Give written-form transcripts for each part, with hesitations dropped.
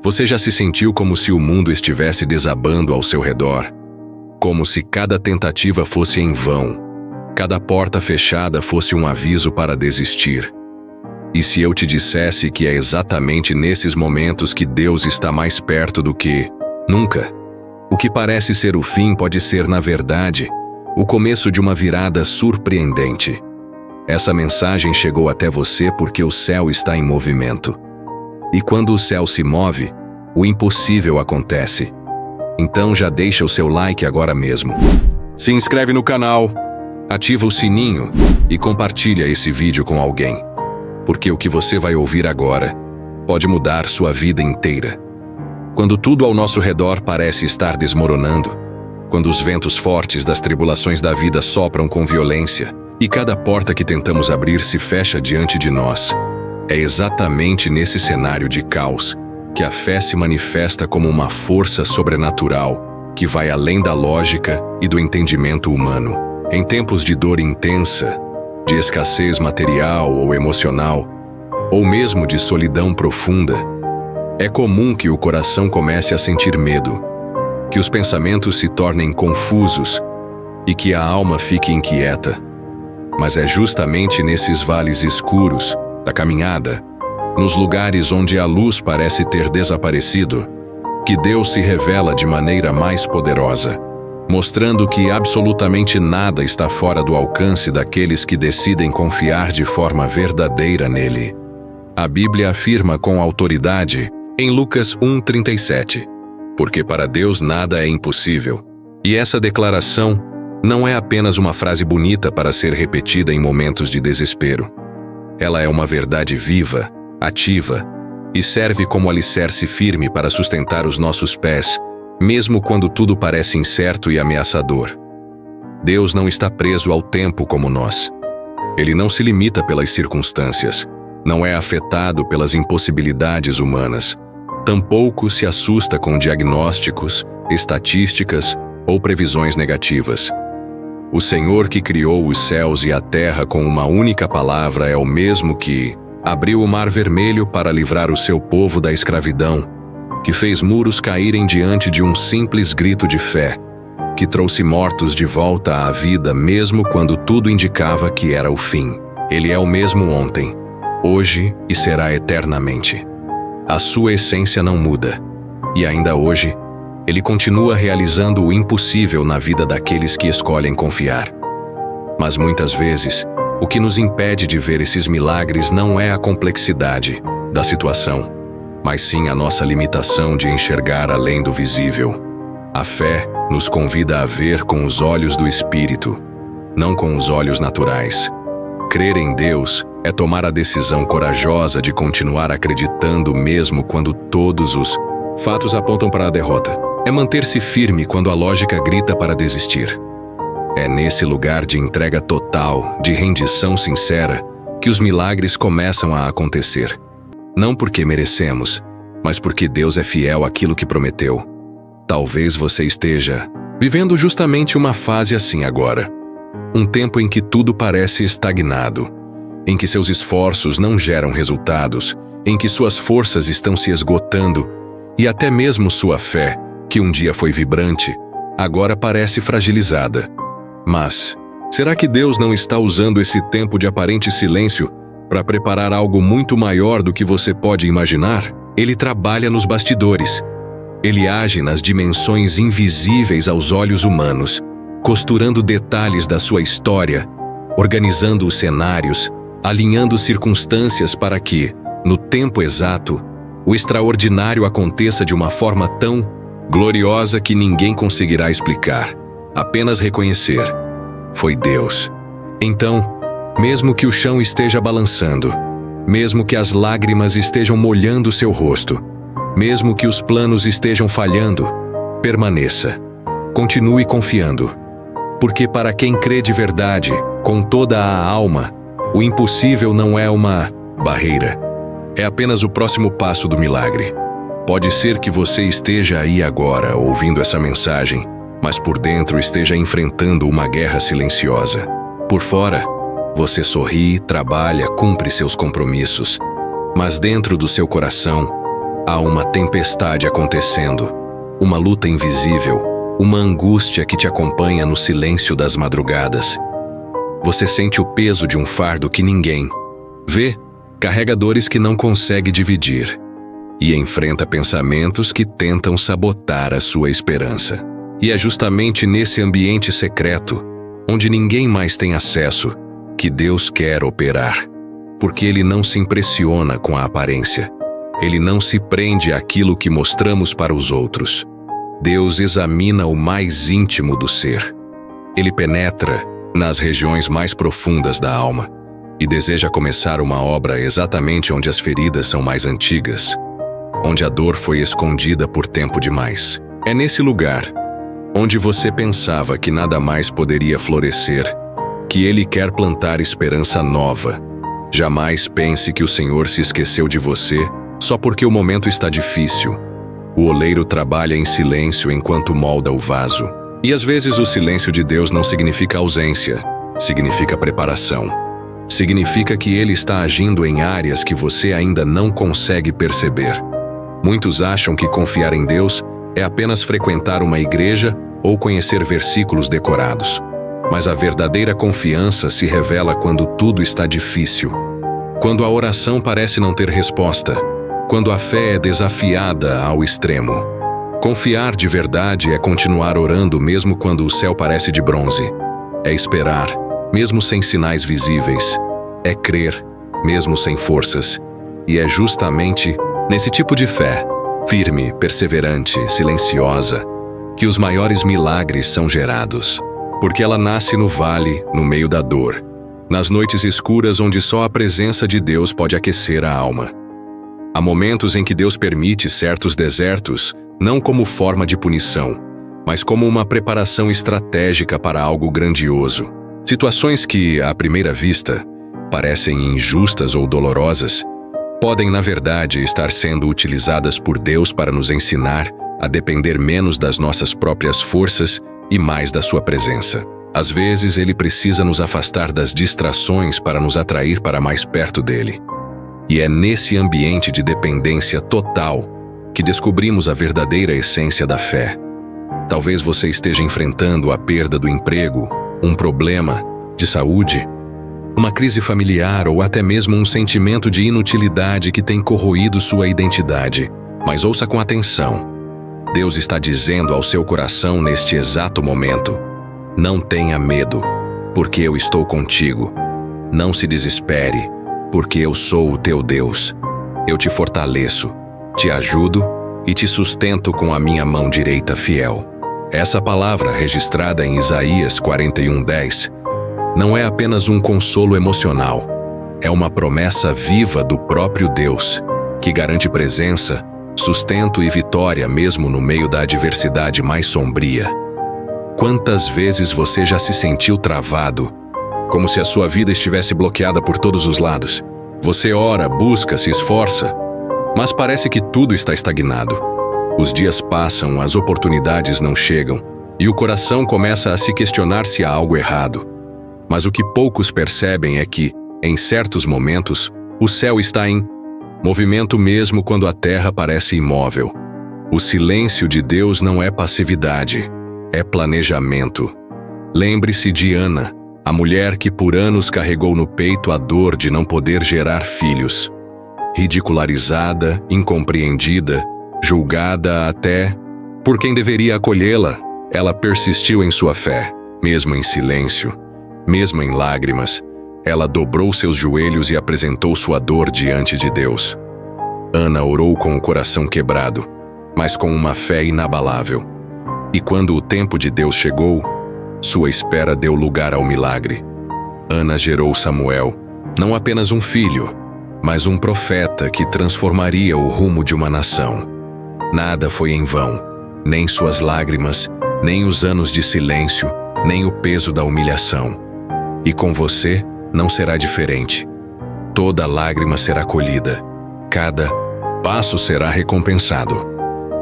Você já se sentiu como se o mundo estivesse desabando ao seu redor? Como se cada tentativa fosse em vão, cada porta fechada fosse um aviso para desistir? E se eu te dissesse que é exatamente nesses momentos que Deus está mais perto do que nunca? O que parece ser o fim pode ser, na verdade, o começo de uma virada surpreendente. Essa mensagem chegou até você porque o céu está em movimento. E quando o céu se move, o impossível acontece. Então já deixa o seu like agora mesmo. Se inscreve no canal, ativa o sininho e compartilha esse vídeo com alguém. Porque o que você vai ouvir agora pode mudar sua vida inteira. Quando tudo ao nosso redor parece estar desmoronando, quando os ventos fortes das tribulações da vida sopram com violência e cada porta que tentamos abrir se fecha diante de nós, é exatamente nesse cenário de caos que a fé se manifesta como uma força sobrenatural que vai além da lógica e do entendimento humano. Em tempos de dor intensa, de escassez material ou emocional, ou mesmo de solidão profunda, é comum que o coração comece a sentir medo, que os pensamentos se tornem confusos e que a alma fique inquieta. Mas é justamente nesses vales escuros da caminhada, nos lugares onde a luz parece ter desaparecido, que Deus se revela de maneira mais poderosa, mostrando que absolutamente nada está fora do alcance daqueles que decidem confiar de forma verdadeira nele. A Bíblia afirma com autoridade em Lucas 1:37, porque para Deus nada é impossível. E essa declaração não é apenas uma frase bonita para ser repetida em momentos de desespero. Ela é uma verdade viva, ativa, e serve como alicerce firme para sustentar os nossos pés, mesmo quando tudo parece incerto e ameaçador. Deus não está preso ao tempo como nós. Ele não se limita pelas circunstâncias, não é afetado pelas impossibilidades humanas, tampouco se assusta com diagnósticos, estatísticas ou previsões negativas. O Senhor que criou os céus e a terra com uma única palavra é o mesmo que abriu o Mar Vermelho para livrar o seu povo da escravidão, que fez muros caírem diante de um simples grito de fé, que trouxe mortos de volta à vida mesmo quando tudo indicava que era o fim. Ele é o mesmo ontem, hoje e será eternamente. A sua essência não muda, e ainda hoje, Ele continua realizando o impossível na vida daqueles que escolhem confiar. Mas muitas vezes, o que nos impede de ver esses milagres não é a complexidade da situação, mas sim a nossa limitação de enxergar além do visível. A fé nos convida a ver com os olhos do Espírito, não com os olhos naturais. Crer em Deus é tomar a decisão corajosa de continuar acreditando mesmo quando todos os fatos apontam para a derrota. É manter-se firme quando a lógica grita para desistir. É nesse lugar de entrega total, de rendição sincera, que os milagres começam a acontecer. Não porque merecemos, mas porque Deus é fiel àquilo que prometeu. Talvez você esteja vivendo justamente uma fase assim agora. Um tempo em que tudo parece estagnado, em que seus esforços não geram resultados, em que suas forças estão se esgotando e até mesmo sua fé, que um dia foi vibrante, agora parece fragilizada. Mas, será que Deus não está usando esse tempo de aparente silêncio para preparar algo muito maior do que você pode imaginar? Ele trabalha nos bastidores. Ele age nas dimensões invisíveis aos olhos humanos, costurando detalhes da sua história, organizando os cenários, alinhando circunstâncias para que, no tempo exato, o extraordinário aconteça de uma forma tão gloriosa que ninguém conseguirá explicar, apenas reconhecer. Foi Deus. Então, mesmo que o chão esteja balançando, mesmo que as lágrimas estejam molhando seu rosto, mesmo que os planos estejam falhando, permaneça. Continue confiando. Porque para quem crê de verdade, com toda a alma, o impossível não é uma barreira. É apenas o próximo passo do milagre. Pode ser que você esteja aí agora ouvindo essa mensagem, mas por dentro esteja enfrentando uma guerra silenciosa. Por fora, você sorri, trabalha, cumpre seus compromissos. Mas dentro do seu coração, Há uma tempestade acontecendo, uma luta invisível, uma angústia que te acompanha no silêncio das madrugadas. Você sente o peso de um fardo que ninguém vê, carrega dores que não consegue dividir e enfrenta pensamentos que tentam sabotar a sua esperança. E é justamente nesse ambiente secreto, onde ninguém mais tem acesso, que Deus quer operar. Porque Ele não se impressiona com a aparência. Ele não se prende àquilo que mostramos para os outros. Deus examina o mais íntimo do ser. Ele penetra nas regiões mais profundas da alma e deseja começar uma obra exatamente onde as feridas são mais antigas, onde a dor foi escondida por tempo demais. É nesse lugar, onde você pensava que nada mais poderia florescer, que Ele quer plantar esperança nova. Jamais pense que o Senhor se esqueceu de você só porque o momento está difícil. O oleiro trabalha em silêncio enquanto molda o vaso. E às vezes o silêncio de Deus não significa ausência, significa preparação. Significa que Ele está agindo em áreas que você ainda não consegue perceber. Muitos acham que confiar em Deus é apenas frequentar uma igreja ou conhecer versículos decorados. Mas a verdadeira confiança se revela quando tudo está difícil. Quando a oração parece não ter resposta. Quando a fé é desafiada ao extremo. Confiar de verdade é continuar orando mesmo quando o céu parece de bronze. É esperar, mesmo sem sinais visíveis. É crer, mesmo sem forças. E é justamente nesse tipo de fé, firme, perseverante, silenciosa, que os maiores milagres são gerados. Porque ela nasce no vale, no meio da dor. Nas noites escuras onde só a presença de Deus pode aquecer a alma. Há momentos em que Deus permite certos desertos, não como forma de punição, mas como uma preparação estratégica para algo grandioso. Situações que, à primeira vista, parecem injustas ou dolorosas, podem, na verdade, estar sendo utilizadas por Deus para nos ensinar a depender menos das nossas próprias forças e mais da sua presença. Às vezes, Ele precisa nos afastar das distrações para nos atrair para mais perto dele. E é nesse ambiente de dependência total que descobrimos a verdadeira essência da fé. Talvez você esteja enfrentando a perda do emprego, um problema de saúde, uma crise familiar ou até mesmo um sentimento de inutilidade que tem corroído sua identidade. Mas ouça com atenção. Deus está dizendo ao seu coração neste exato momento: não tenha medo, porque eu estou contigo. Não se desespere, porque eu sou o teu Deus. Eu te fortaleço, te ajudo e te sustento com a minha mão direita fiel. Essa palavra, registrada em Isaías 41:10, não é apenas um consolo emocional. É uma promessa viva do próprio Deus, que garante presença, sustento e vitória mesmo no meio da adversidade mais sombria. Quantas vezes você já se sentiu travado, como se a sua vida estivesse bloqueada por todos os lados? Você ora, busca, se esforça, mas parece que tudo está estagnado. Os dias passam, as oportunidades não chegam, e o coração começa a se questionar se há algo errado. Mas o que poucos percebem é que, em certos momentos, o céu está em movimento mesmo quando a terra parece imóvel. O silêncio de Deus não é passividade, é planejamento. Lembre-se de Ana, a mulher que por anos carregou no peito a dor de não poder gerar filhos. Ridicularizada, incompreendida, julgada até por quem deveria acolhê-la, ela persistiu em sua fé, mesmo em silêncio, mesmo em lágrimas. Ela dobrou seus joelhos e apresentou sua dor diante de Deus. Ana orou com o coração quebrado, mas com uma fé inabalável. E quando o tempo de Deus chegou, sua espera deu lugar ao milagre. Ana gerou Samuel, não apenas um filho, mas um profeta que transformaria o rumo de uma nação. Nada foi em vão, nem suas lágrimas, nem os anos de silêncio, nem o peso da humilhação. E com você não será diferente. Toda lágrima será colhida, cada passo será recompensado.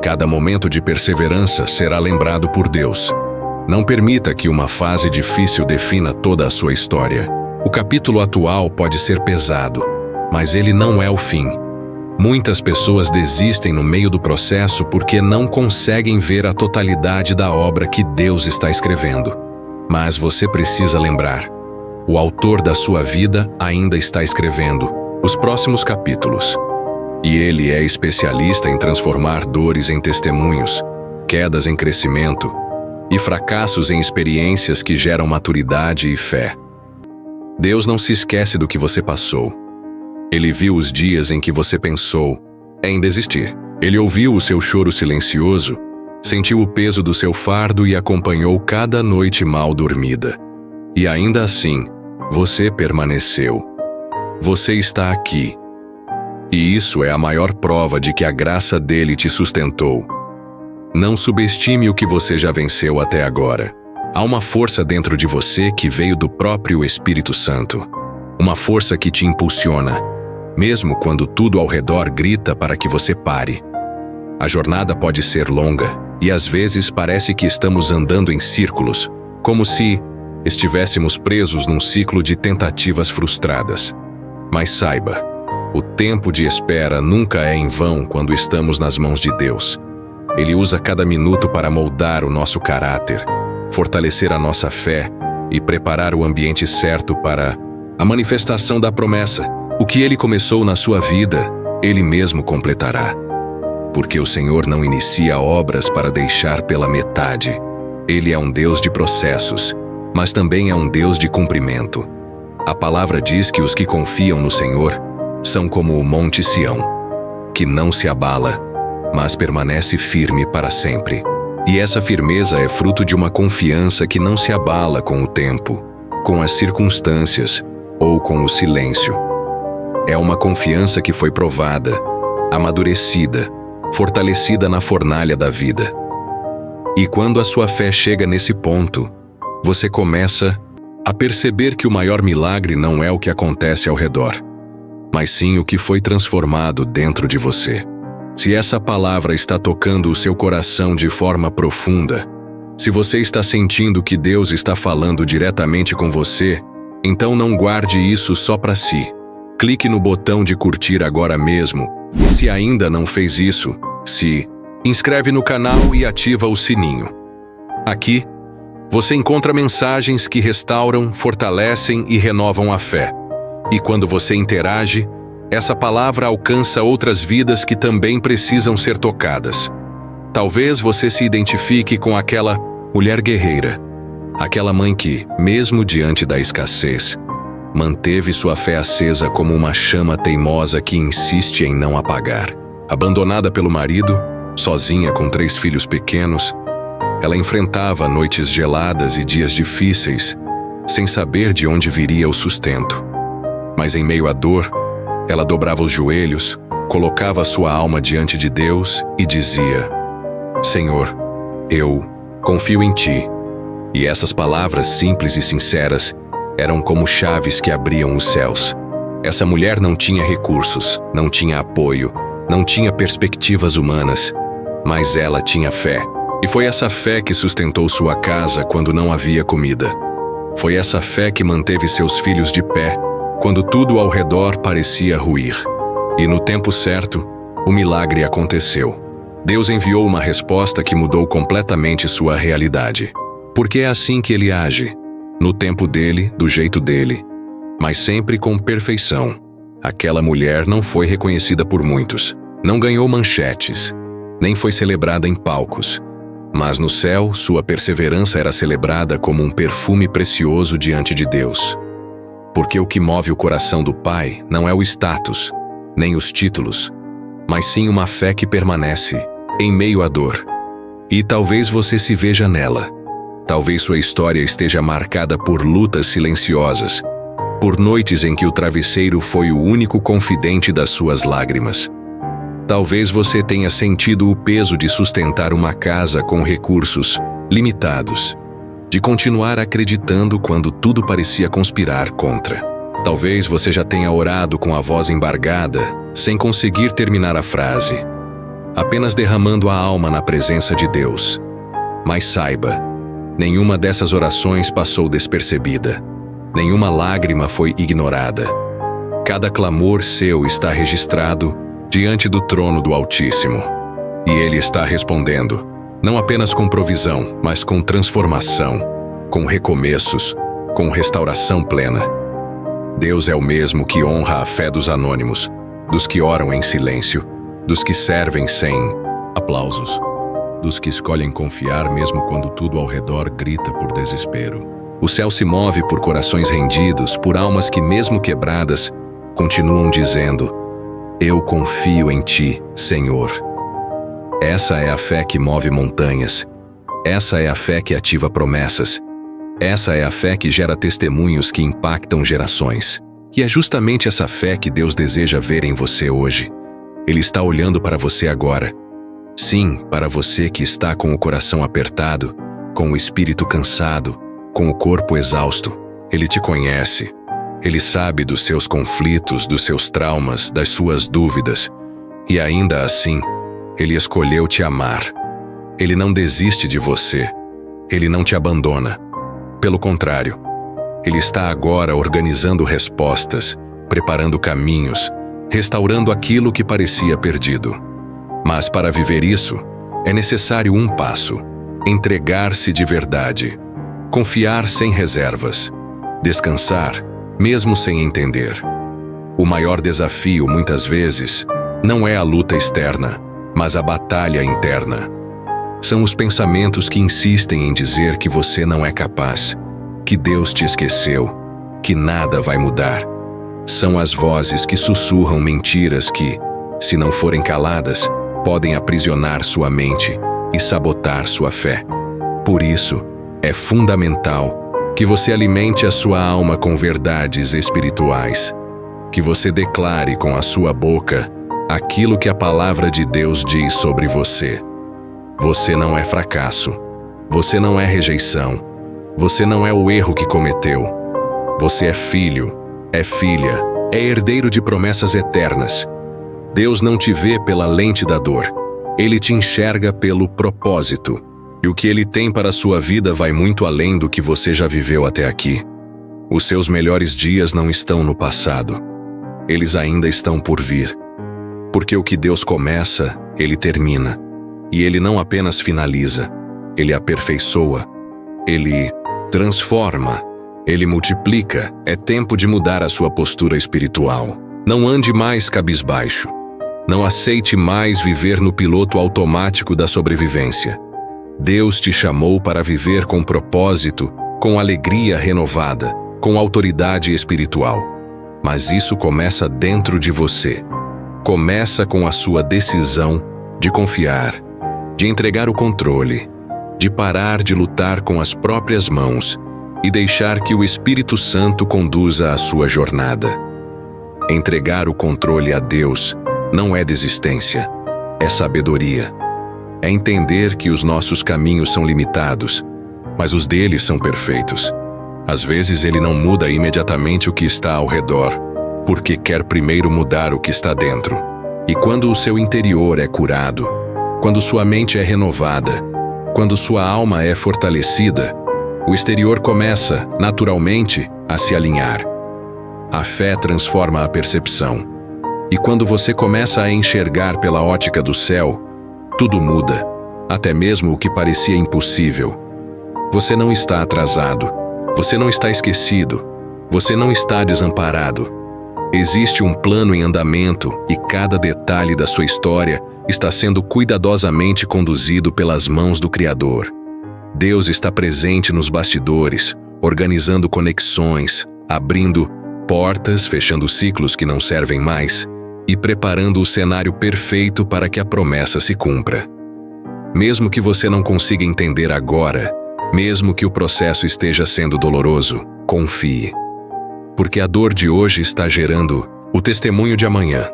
Cada momento de perseverança será lembrado por Deus. Não permita que uma fase difícil defina toda a sua história. O capítulo atual pode ser pesado, mas ele não é o fim. Muitas pessoas desistem no meio do processo porque não conseguem ver a totalidade da obra que Deus está escrevendo. Mas você precisa lembrar: o autor da sua vida ainda está escrevendo os próximos capítulos. E ele é especialista em transformar dores em testemunhos, quedas em crescimento e fracassos em experiências que geram maturidade e fé. Deus não se esquece do que você passou. Ele viu os dias em que você pensou em desistir. Ele ouviu o seu choro silencioso, sentiu o peso do seu fardo e acompanhou cada noite mal dormida. E ainda assim, você permaneceu. Você está aqui. E isso é a maior prova de que a graça dele te sustentou. Não subestime o que você já venceu até agora. Há uma força dentro de você que veio do próprio Espírito Santo. Uma força que te impulsiona, mesmo quando tudo ao redor grita para que você pare. A jornada pode ser longa e às vezes parece que estamos andando em círculos, como se estivéssemos presos num ciclo de tentativas frustradas. Mas saiba, o tempo de espera nunca é em vão quando estamos nas mãos de Deus. Ele usa cada minuto para moldar o nosso caráter, fortalecer a nossa fé e preparar o ambiente certo para a manifestação da promessa. O que ele começou na sua vida, ele mesmo completará. Porque o Senhor não inicia obras para deixar pela metade. Ele é um Deus de processos, mas também é um Deus de cumprimento. A palavra diz que os que confiam no Senhor são como o Monte Sião, que não se abala, mas permanece firme para sempre. E essa firmeza é fruto de uma confiança que não se abala com o tempo, com as circunstâncias ou com o silêncio. É uma confiança que foi provada, amadurecida, fortalecida na fornalha da vida. E quando a sua fé chega nesse ponto, você começa a perceber que o maior milagre não é o que acontece ao redor, mas sim o que foi transformado dentro de você. Se essa palavra está tocando o seu coração de forma profunda, se você está sentindo que Deus está falando diretamente com você, então não guarde isso só para si. Clique no botão de curtir agora mesmo. E se ainda não fez isso, se inscreve no canal e ativa o sininho. Aqui, você encontra mensagens que restauram, fortalecem e renovam a fé. E quando você interage, essa palavra alcança outras vidas que também precisam ser tocadas. Talvez você se identifique com aquela mulher guerreira, aquela mãe que, mesmo diante da escassez, manteve sua fé acesa como uma chama teimosa que insiste em não apagar. Abandonada pelo marido, sozinha com 3 filhos pequenos, ela enfrentava noites geladas e dias difíceis, sem saber de onde viria o sustento. Mas em meio à dor, ela dobrava os joelhos, colocava sua alma diante de Deus e dizia: Senhor, eu confio em Ti. E essas palavras simples e sinceras eram como chaves que abriam os céus. Essa mulher não tinha recursos, não tinha apoio, não tinha perspectivas humanas, mas ela tinha fé. E foi essa fé que sustentou sua casa quando não havia comida. Foi essa fé que manteve seus filhos de pé quando tudo ao redor parecia ruir. E no tempo certo, o milagre aconteceu. Deus enviou uma resposta que mudou completamente sua realidade. Porque é assim que Ele age, no tempo dele, do jeito dele, mas sempre com perfeição. Aquela mulher não foi reconhecida por muitos, não ganhou manchetes, nem foi celebrada em palcos. Mas no céu, sua perseverança era celebrada como um perfume precioso diante de Deus. Porque o que move o coração do Pai não é o status, nem os títulos, mas sim uma fé que permanece em meio à dor. E talvez você se veja nela. Talvez sua história esteja marcada por lutas silenciosas, por noites em que o travesseiro foi o único confidente das suas lágrimas. Talvez você tenha sentido o peso de sustentar uma casa com recursos limitados, de continuar acreditando quando tudo parecia conspirar contra. Talvez você já tenha orado com a voz embargada, sem conseguir terminar a frase, apenas derramando a alma na presença de Deus. Mas saiba, nenhuma dessas orações passou despercebida. Nenhuma lágrima foi ignorada. Cada clamor seu está registrado diante do trono do Altíssimo. E Ele está respondendo, não apenas com provisão, mas com transformação, com recomeços, com restauração plena. Deus é o mesmo que honra a fé dos anônimos, dos que oram em silêncio, dos que servem sem aplausos, dos que escolhem confiar mesmo quando tudo ao redor grita por desespero. O céu se move por corações rendidos, por almas que, mesmo quebradas, continuam dizendo: eu confio em Ti, Senhor. Essa é a fé que move montanhas. Essa é a fé que ativa promessas. Essa é a fé que gera testemunhos que impactam gerações. E é justamente essa fé que Deus deseja ver em você hoje. Ele está olhando para você agora. Sim, para você que está com o coração apertado, com o espírito cansado, com o corpo exausto. Ele te conhece. Ele sabe dos seus conflitos, dos seus traumas, das suas dúvidas. E ainda assim, Ele escolheu te amar. Ele não desiste de você. Ele não te abandona. Pelo contrário, Ele está agora organizando respostas, preparando caminhos, restaurando aquilo que parecia perdido. Mas para viver isso, é necessário um passo: entregar-se de verdade, confiar sem reservas, descansar, mesmo sem entender. O maior desafio, muitas vezes, não é a luta externa, mas a batalha interna. São os pensamentos que insistem em dizer que você não é capaz, que Deus te esqueceu, que nada vai mudar. São as vozes que sussurram mentiras que, se não forem caladas, podem aprisionar sua mente e sabotar sua fé. Por isso, é fundamental que você alimente a sua alma com verdades espirituais, que você declare com a sua boca aquilo que a palavra de Deus diz sobre você. Você não é fracasso, você não é rejeição, você não é o erro que cometeu. Você é filho, é filha, é herdeiro de promessas eternas. Deus não te vê pela lente da dor, Ele te enxerga pelo propósito. E o que Ele tem para a sua vida vai muito além do que você já viveu até aqui. Os seus melhores dias não estão no passado. Eles ainda estão por vir. Porque o que Deus começa, Ele termina. E Ele não apenas finaliza, Ele aperfeiçoa, Ele transforma, Ele multiplica. É tempo de mudar a sua postura espiritual. Não ande mais cabisbaixo. Não aceite mais viver no piloto automático da sobrevivência. Deus te chamou para viver com propósito, com alegria renovada, com autoridade espiritual. Mas isso começa dentro de você. Começa com a sua decisão de confiar, de entregar o controle, de parar de lutar com as próprias mãos e deixar que o Espírito Santo conduza a sua jornada. Entregar o controle a Deus não é desistência, é sabedoria. É entender que os nossos caminhos são limitados, mas os dele são perfeitos. Às vezes Ele não muda imediatamente o que está ao redor, porque quer primeiro mudar o que está dentro. E quando o seu interior é curado, quando sua mente é renovada, quando sua alma é fortalecida, o exterior começa, naturalmente, a se alinhar. A fé transforma a percepção. E quando você começa a enxergar pela ótica do céu, tudo muda, até mesmo o que parecia impossível. Você não está atrasado, você não está esquecido, você não está desamparado. Existe um plano em andamento e cada detalhe da sua história está sendo cuidadosamente conduzido pelas mãos do Criador. Deus está presente nos bastidores, organizando conexões, abrindo portas, fechando ciclos que não servem mais e preparando o cenário perfeito para que a promessa se cumpra. Mesmo que você não consiga entender agora, mesmo que o processo esteja sendo doloroso, confie. Porque a dor de hoje está gerando o testemunho de amanhã.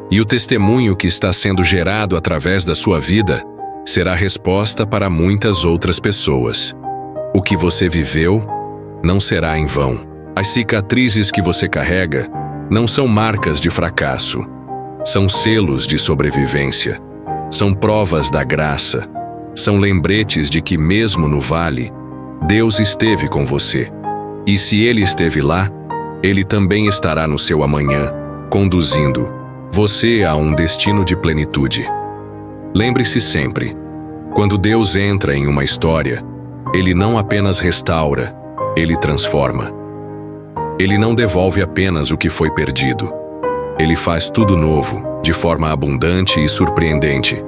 E o testemunho que está sendo gerado através da sua vida será a resposta para muitas outras pessoas. O que você viveu não será em vão. As cicatrizes que você carrega não são marcas de fracasso. São selos de sobrevivência. São provas da graça. São lembretes de que mesmo no vale, Deus esteve com você. E se Ele esteve lá, Ele também estará no seu amanhã, conduzindo Você há um destino de plenitude. Lembre-se sempre, quando Deus entra em uma história, Ele não apenas restaura, Ele transforma. Ele não devolve apenas o que foi perdido. Ele faz tudo novo, de forma abundante e surpreendente.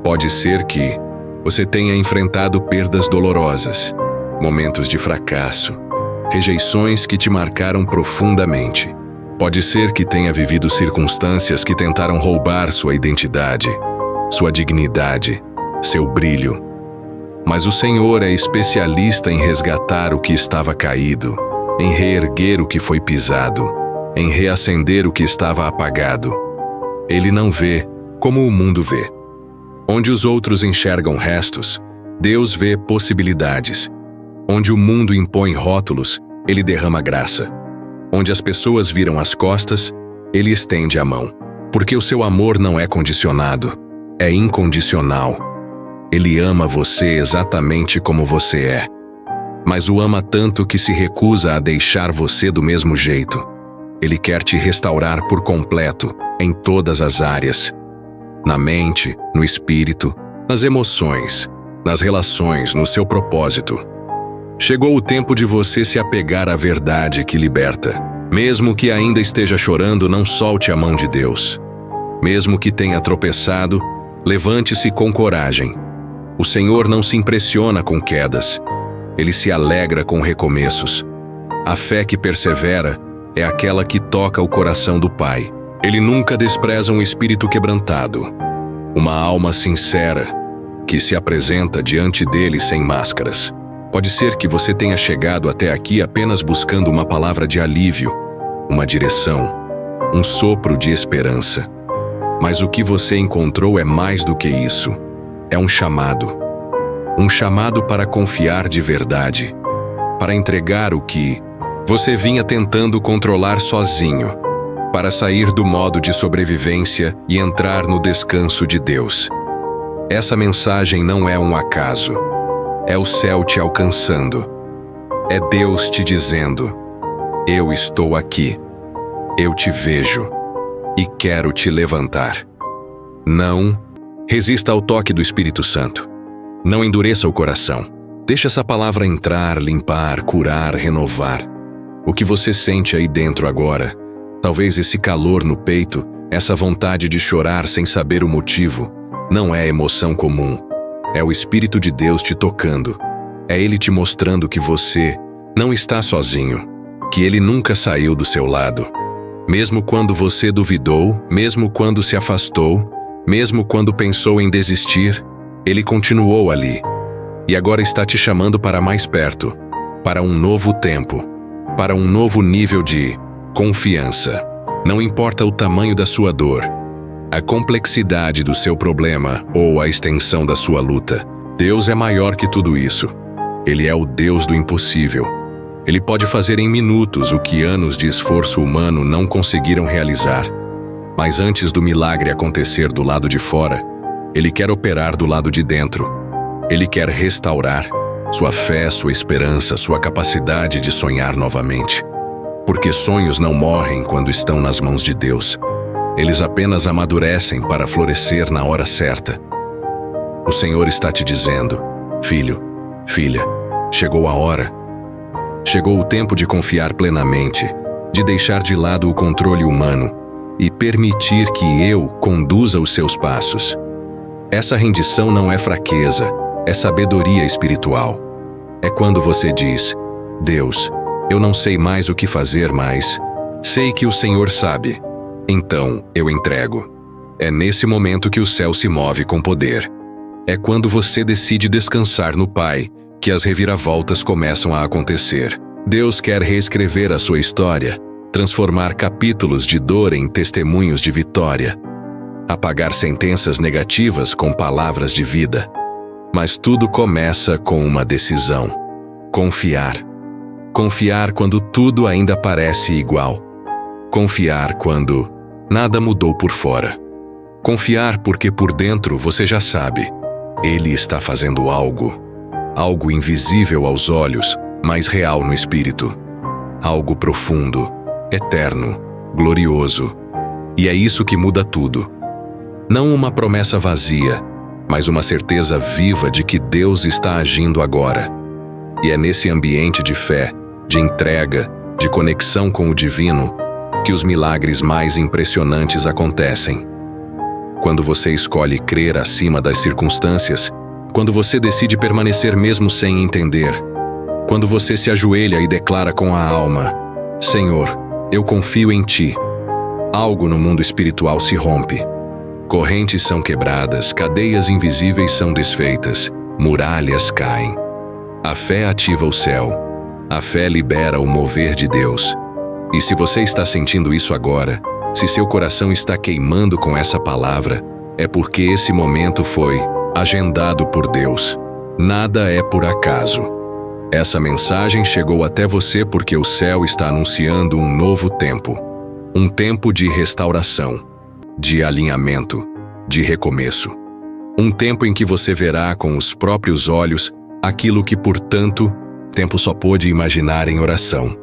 Pode ser que você tenha enfrentado perdas dolorosas, momentos de fracasso, rejeições que te marcaram profundamente. Pode ser que tenha vivido circunstâncias que tentaram roubar sua identidade, sua dignidade, seu brilho. Mas o Senhor é especialista em resgatar o que estava caído, em reerguer o que foi pisado, em reacender o que estava apagado. Ele não vê como o mundo vê. Onde os outros enxergam restos, Deus vê possibilidades. Onde o mundo impõe rótulos, Ele derrama graça. Onde as pessoas viram as costas, Ele estende a mão. Porque o seu amor não é condicionado, é incondicional. Ele ama você exatamente como você é. Mas o ama tanto que se recusa a deixar você do mesmo jeito. Ele quer te restaurar por completo, em todas as áreas. Na mente, no espírito, nas emoções, nas relações, no seu propósito. Chegou o tempo de você se apegar à verdade que liberta. Mesmo que ainda esteja chorando, não solte a mão de Deus. Mesmo que tenha tropeçado, levante-se com coragem. O Senhor não se impressiona com quedas. Ele se alegra com recomeços. A fé que persevera é aquela que toca o coração do Pai. Ele nunca despreza um espírito quebrantado. Uma alma sincera que se apresenta diante dele sem máscaras. Pode ser que você tenha chegado até aqui apenas buscando uma palavra de alívio, uma direção, um sopro de esperança. Mas o que você encontrou é mais do que isso. É um chamado. Um chamado para confiar de verdade, para entregar o que você vinha tentando controlar sozinho, para sair do modo de sobrevivência e entrar no descanso de Deus. Essa mensagem não é um acaso. É o céu te alcançando. É Deus te dizendo: eu estou aqui. Eu te vejo e quero te levantar. Não resista ao toque do Espírito Santo. Não endureça o coração. Deixe essa palavra entrar, limpar, curar, renovar. O que você sente aí dentro agora, talvez esse calor no peito, essa vontade de chorar sem saber o motivo, não é emoção comum. É o Espírito de Deus te tocando. É Ele te mostrando que você não está sozinho, que Ele nunca saiu do seu lado. Mesmo quando você duvidou, mesmo quando se afastou, mesmo quando pensou em desistir, Ele continuou ali. E agora está te chamando para mais perto, para um novo tempo, para um novo nível de confiança. Não importa o tamanho da sua dor, a complexidade do seu problema ou a extensão da sua luta, Deus é maior que tudo isso. Ele é o Deus do impossível. Ele pode fazer em minutos o que anos de esforço humano não conseguiram realizar. Mas antes do milagre acontecer do lado de fora, Ele quer operar do lado de dentro. Ele quer restaurar sua fé, sua esperança, sua capacidade de sonhar novamente. Porque sonhos não morrem quando estão nas mãos de Deus. Eles apenas amadurecem para florescer na hora certa. O Senhor está te dizendo: filho, filha, chegou a hora. Chegou o tempo de confiar plenamente, de deixar de lado o controle humano e permitir que eu conduza os seus passos. Essa rendição não é fraqueza, é sabedoria espiritual. É quando você diz: Deus, eu não sei mais o que fazer, mas sei que o Senhor sabe. Então eu entrego. É nesse momento que o céu se move com poder. É quando você decide descansar no Pai que as reviravoltas começam a acontecer. Deus quer reescrever a sua história, transformar capítulos de dor em testemunhos de vitória, apagar sentenças negativas com palavras de vida. Mas tudo começa com uma decisão: confiar. Confiar quando tudo ainda parece igual. Confiar quando nada mudou por fora. Confiar porque por dentro você já sabe: Ele está fazendo algo. Algo invisível aos olhos, mas real no espírito. Algo profundo, eterno, glorioso. E é isso que muda tudo. Não uma promessa vazia, mas uma certeza viva de que Deus está agindo agora. E é nesse ambiente de fé, de entrega, de conexão com o divino, que os milagres mais impressionantes acontecem. Quando você escolhe crer acima das circunstâncias, quando você decide permanecer mesmo sem entender, quando você se ajoelha e declara com a alma: Senhor, eu confio em Ti, algo no mundo espiritual se rompe. Correntes são quebradas, cadeias invisíveis são desfeitas, muralhas caem. A fé ativa o céu. A fé libera o mover de Deus. E se você está sentindo isso agora, se seu coração está queimando com essa palavra, é porque esse momento foi agendado por Deus. Nada é por acaso. Essa mensagem chegou até você porque o céu está anunciando um novo tempo. Um tempo de restauração, de alinhamento, de recomeço. Um tempo em que você verá com os próprios olhos aquilo que por tanto tempo só pôde imaginar em oração.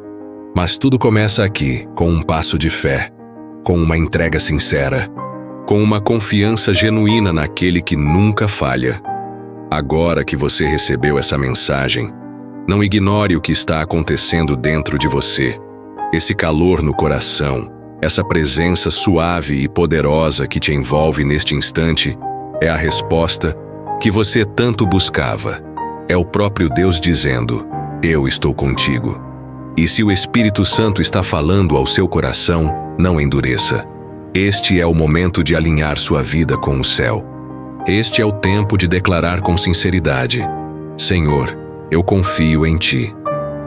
Mas tudo começa aqui, com um passo de fé, com uma entrega sincera, com uma confiança genuína naquele que nunca falha. Agora que você recebeu essa mensagem, não ignore o que está acontecendo dentro de você. Esse calor no coração, essa presença suave e poderosa que te envolve neste instante, é a resposta que você tanto buscava. É o próprio Deus dizendo: eu estou contigo. E se o Espírito Santo está falando ao seu coração, não endureça. Este é o momento de alinhar sua vida com o céu. Este é o tempo de declarar com sinceridade: Senhor, eu confio em Ti.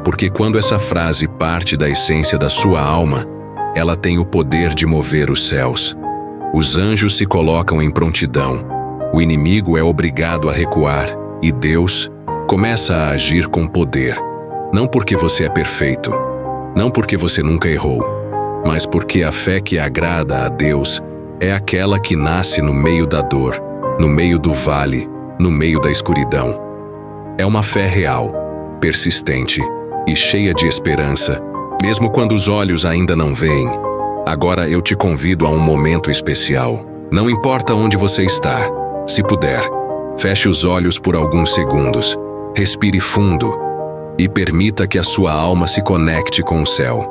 Porque quando essa frase parte da essência da sua alma, ela tem o poder de mover os céus. Os anjos se colocam em prontidão, o inimigo é obrigado a recuar e Deus começa a agir com poder. Não porque você é perfeito, não porque você nunca errou, mas porque a fé que agrada a Deus é aquela que nasce no meio da dor, no meio do vale, no meio da escuridão. É uma fé real, persistente e cheia de esperança, mesmo quando os olhos ainda não veem. Agora eu te convido a um momento especial. Não importa onde você está, se puder, feche os olhos por alguns segundos, respire fundo e permita que a sua alma se conecte com o céu.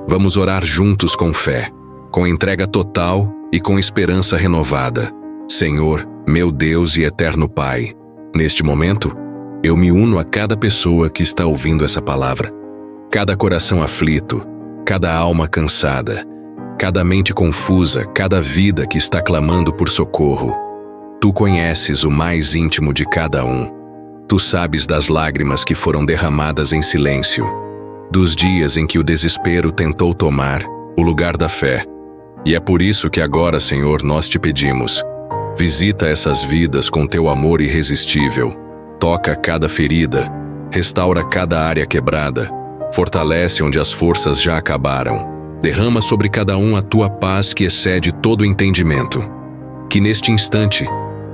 Vamos orar juntos com fé, com entrega total e com esperança renovada. Senhor, meu Deus e eterno Pai, neste momento, eu me uno a cada pessoa que está ouvindo essa palavra. Cada coração aflito, cada alma cansada, cada mente confusa, cada vida que está clamando por socorro. Tu conheces o mais íntimo de cada um. Tu sabes das lágrimas que foram derramadas em silêncio, dos dias em que o desespero tentou tomar o lugar da fé. E é por isso que agora, Senhor, nós te pedimos: visita essas vidas com teu amor irresistível. Toca cada ferida, restaura cada área quebrada, fortalece onde as forças já acabaram. Derrama sobre cada um a tua paz que excede todo entendimento. Que neste instante,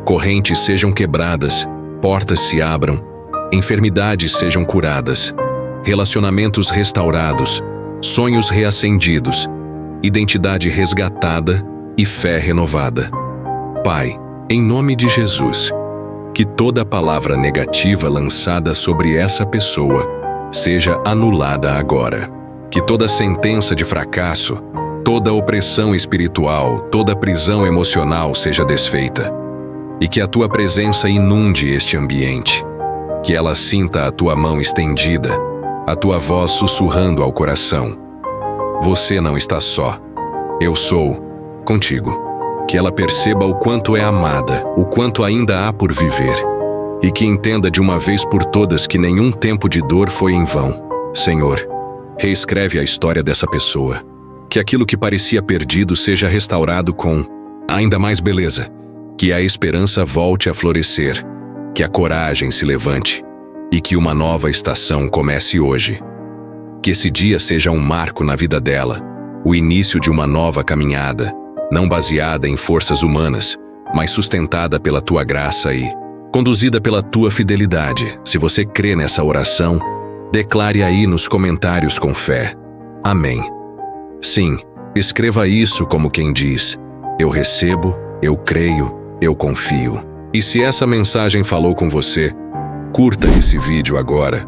correntes sejam quebradas, portas se abram, enfermidades sejam curadas, relacionamentos restaurados, sonhos reacendidos, identidade resgatada e fé renovada. Pai, em nome de Jesus, que toda palavra negativa lançada sobre essa pessoa seja anulada agora. Que toda sentença de fracasso, toda opressão espiritual, toda prisão emocional seja desfeita. E que a tua presença inunde este ambiente. Que ela sinta a tua mão estendida, a tua voz sussurrando ao coração: você não está só. Eu sou contigo. Que ela perceba o quanto é amada, o quanto ainda há por viver. E que entenda de uma vez por todas que nenhum tempo de dor foi em vão. Senhor, reescreve a história dessa pessoa. Que aquilo que parecia perdido seja restaurado com ainda mais beleza. Que a esperança volte a florescer. Que a coragem se levante. E que uma nova estação comece hoje. Que esse dia seja um marco na vida dela. O início de uma nova caminhada. Não baseada em forças humanas, mas sustentada pela tua graça e conduzida pela tua fidelidade. Se você crê nessa oração, declare aí nos comentários com fé. Amém. Sim, Escreva isso como quem diz: eu recebo, eu creio, eu confio. E se essa mensagem falou com você, curta esse vídeo agora.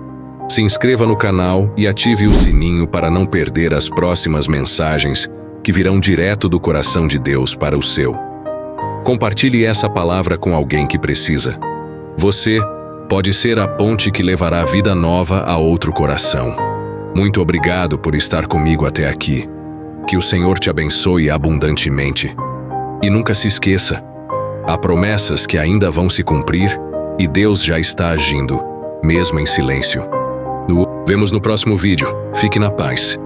Se inscreva no canal e ative o sininho para não perder as próximas mensagens que virão direto do coração de Deus para o seu. Compartilhe essa palavra com alguém que precisa. Você pode ser a ponte que levará vida nova a outro coração. Muito obrigado por estar comigo até aqui. Que o Senhor te abençoe abundantemente. E nunca se esqueça, há promessas que ainda vão se cumprir e Deus já está agindo, mesmo em silêncio. Nos vemos no próximo vídeo. Fique na paz.